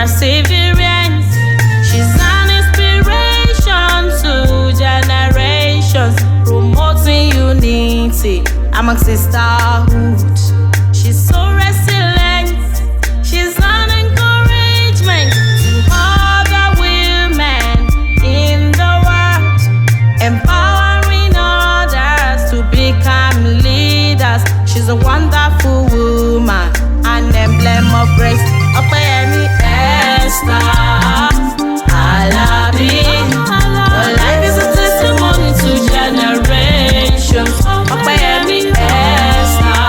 perseverance. She's an inspiration to generations, promoting unity among sisterhood. She's so resilient. She's an encouragement to other women in the world, empowering others to become leaders. She's a wonderful woman, an emblem of grace. Opeyemi Esther Alabi, your life is a testimony to generations. Opeyemi Esther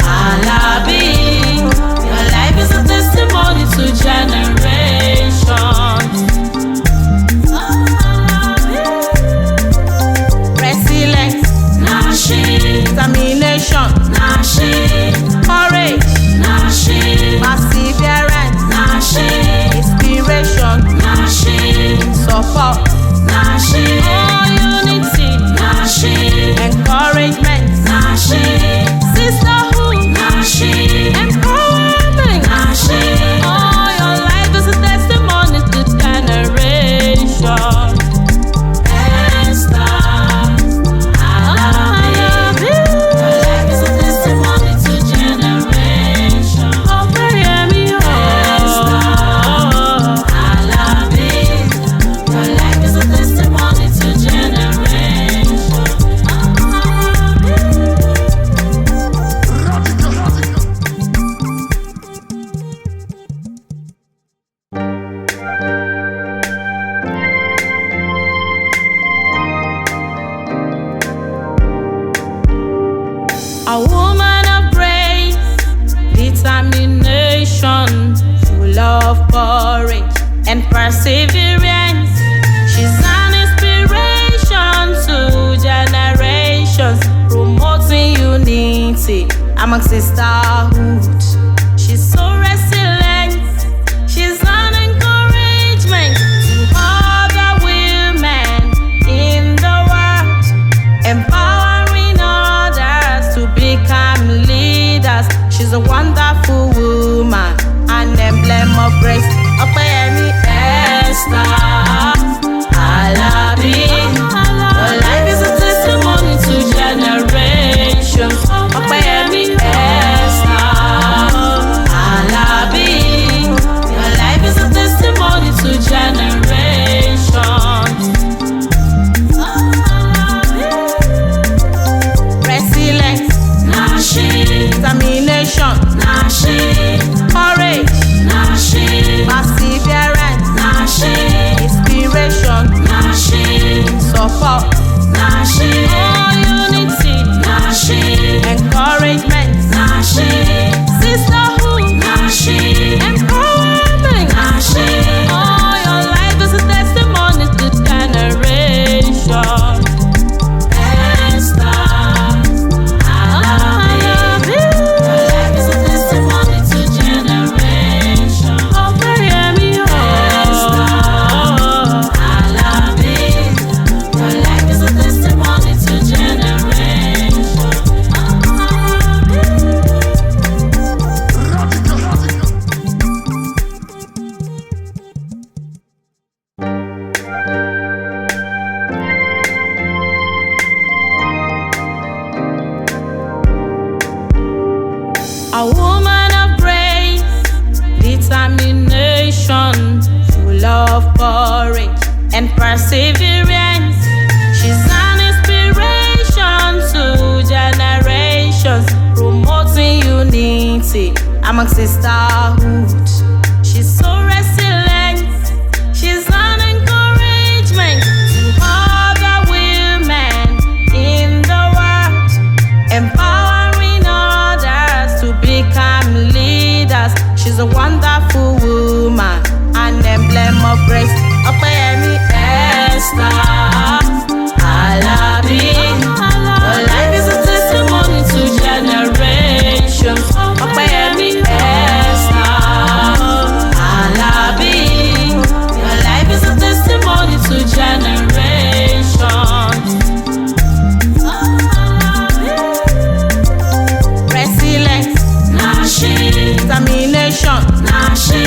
Alabi, your life is a testimony to generations. Resilience, Nashi, determination, Nashi, courage, Nashi, perseverance, Nashi, inspiration, Nashi, support, Nashi, unity, Nashi, encouragement, Nashi, sisterhood, Nashi, empowerment, Nashi. Oh, your life is a testimony to generation. Esther Alabi, your life is a testimony to generation. Opeyemi Esther Alabi, your life is a testimony to generation. A woman of grace, determination, full of courage and perseverance. She's an inspiration to generations, promoting unity among sisterhood. She's so resilient. She's an encouragement to other women in the world, empowering others to become leaders. She's a wonderful woman, an emblem of grace. Opeyemi Esther Alabi, your life is a testimony to generations. Opeyemi Esther Alabi, your life is a testimony to generations. Resilience, Nashi, determination, Nashi, courage, Nashi, perseverance, Nashi, inspiration, Nashi, support, Nashi, unity, Nashi, encouragement, Nashi, sisterhood, Nashi, empowerment, Nashi. Oh, your life is a testimony to generation. Esther Alabi, your life is a testimony to generation. Opeyemi Esther Alabi, your life is a testimony to generation. A woman of grace, determination, full of courage and perseverance. She's an inspiration to generations, promoting unity among sisterhood. She's so resilient. She's an encouragement to other women in the world, empowering others to become leaders. She's a wonderful woman, an emblem of grace. Opeyemi Esther Alabi, your life is a testimony to generations. Opeyemi Esther Alabi, your life is a testimony to generations. Resilience, Nashi, determination, Nashi,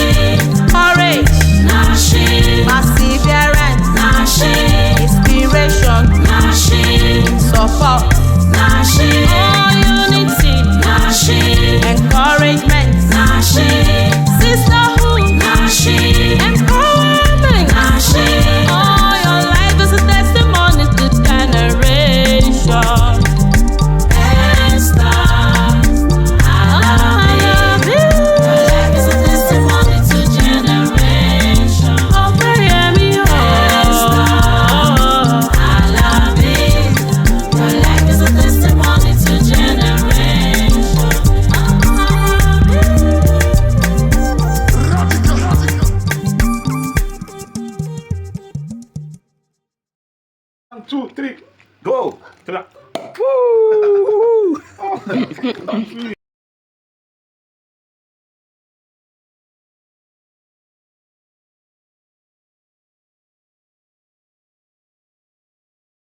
1, 2, 3, go. Woo! Oh,